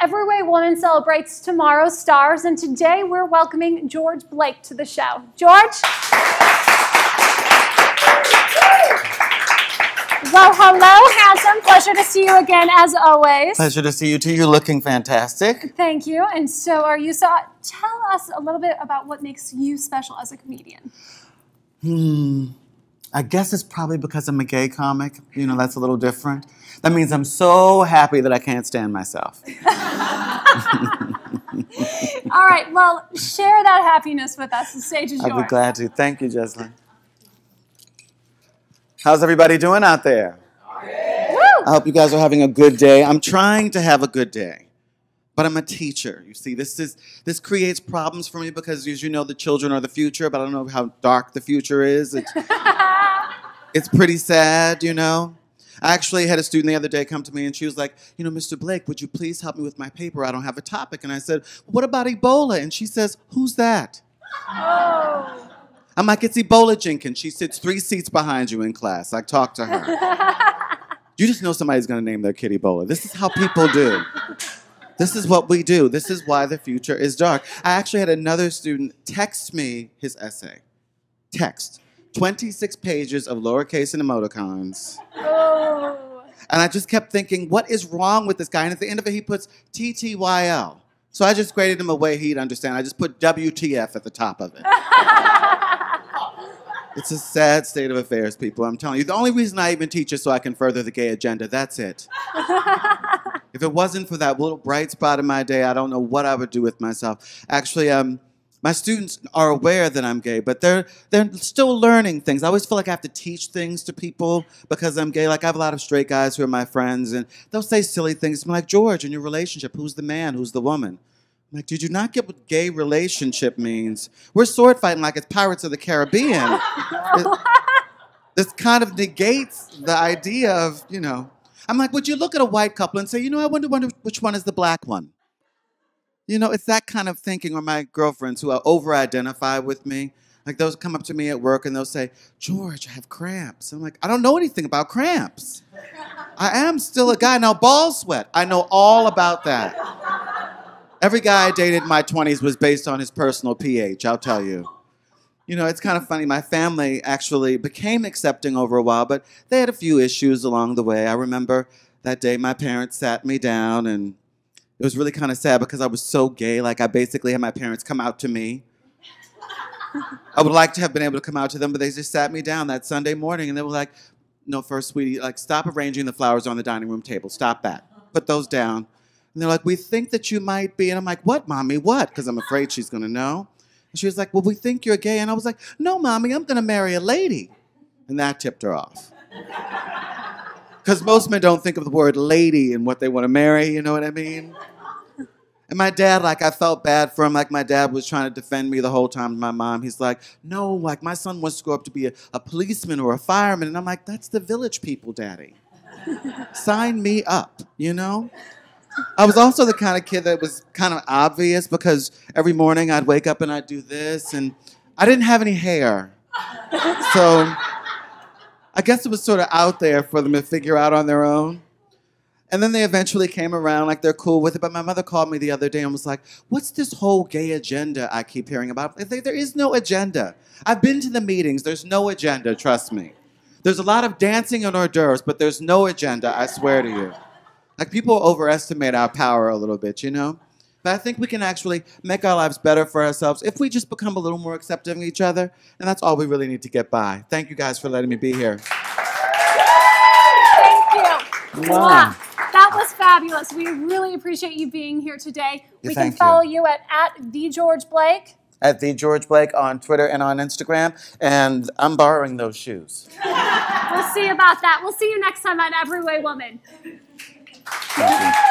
Everyway Woman celebrates tomorrow's stars, and today we're welcoming George Blake to the show. George? Well, hello, handsome. Pleasure to see you again, as always. Pleasure to see you, too. You're looking fantastic. Thank you, and so are you. So tell us a little bit about what makes you special as a comedian. I guess it's probably because I'm a gay comic. You know, that's a little different. That means I'm so happy that I can't stand myself. All right, well, share that happiness with us. The stage is yours. I'd be glad to. Thank you, Jesslyn. How's everybody doing out there? Woo! I hope you guys are having a good day. I'm trying to have a good day, but I'm a teacher. You see, this creates problems for me because, as you know, the children are the future, but I don't know how dark the future is. It's pretty sad, you know. I actually had a student the other day come to me, and she was like, you know, Mr. Blake, would you please help me with my paper? I don't have a topic. And I said, what about Ebola? And she says, who's that? Oh. I'm like, it's Ebola Jenkins. She sits 3 seats behind you in class. I talked to her. You just know somebody's going to name their kid Ebola. This is how people do. This is what we do. This is why the future is dark. I actually had another student text me his essay. Text. 26 pages of lowercase and emoticons. Oh. And I just kept thinking, what is wrong with this guy? And at the end of it, he puts TTYL. So I just graded him a way he'd understand. I just put WTF at the top of it. It's a sad state of affairs, people. I'm telling you. The only reason I even teach is so I can further the gay agenda. That's it. If it wasn't for that little bright spot in my day, I don't know what I would do with myself. Actually, my students are aware that I'm gay, but they're still learning things. I always feel like I have to teach things to people because I'm gay. Like, I have a lot of straight guys who are my friends, and they'll say silly things. I'm like, George, in your relationship, who's the man, who's the woman? I'm like, did you not get what gay relationship means? We're sword fighting like it's Pirates of the Caribbean. This kind of negates the idea of, you know. I'm like, would you look at a white couple and say, you know, I wonder which one is the black one? You know, it's that kind of thinking. Or my girlfriends who over-identify with me. Like, those come up to me at work and they'll say, George, I have cramps. I'm like, I don't know anything about cramps. I am still a guy. Now, ball sweat, I know all about that. Every guy I dated in my 20s was based on his personal pH, I'll tell you. You know, it's kind of funny. My family actually became accepting over a while, but they had a few issues along the way. I remember that day my parents sat me down, and it was really kind of sad because I was so gay. Like, I basically had my parents come out to me. I would like to have been able to come out to them, but they just sat me down that Sunday morning, and they were like, no, first, sweetie, like, stop arranging the flowers on the dining room table. Stop that. Put those down. And they're like, we think that you might be. And I'm like, what, Mommy, what? Because I'm afraid she's going to know. And she was like, well, we think you're gay. And I was like, no, Mommy, I'm going to marry a lady. And that tipped her off. Because most men don't think of the word lady and what they want to marry, you know what I mean? And my dad, like, I felt bad for him. Like, my dad was trying to defend me the whole time. My mom, he's like, no, like, my son wants to grow up to be a policeman or a fireman. And I'm like, that's the village people, Daddy. Sign me up, you know? I was also the kind of kid that was kind of obvious because every morning I'd wake up and I'd do this, and I didn't have any hair. So I guess it was sort of out there for them to figure out on their own. And then they eventually came around, like, they're cool with it. But my mother called me the other day and was like, what's this whole gay agenda I keep hearing about? There is no agenda. I've been to the meetings. There's no agenda, trust me. There's a lot of dancing and hors d'oeuvres, but there's no agenda, I swear to you. Like, people overestimate our power a little bit, you know? But I think we can actually make our lives better for ourselves if we just become a little more accepting of each other. And that's all we really need to get by. Thank you guys for letting me be here. Thank you. Wow. That was fabulous. We really appreciate you being here today. We can follow you at @TheGeorgeBlake. At @TheGeorgeBlake on Twitter and on Instagram. And I'm borrowing those shoes. We'll see about that. We'll see you next time on Everyway Woman. Thank you.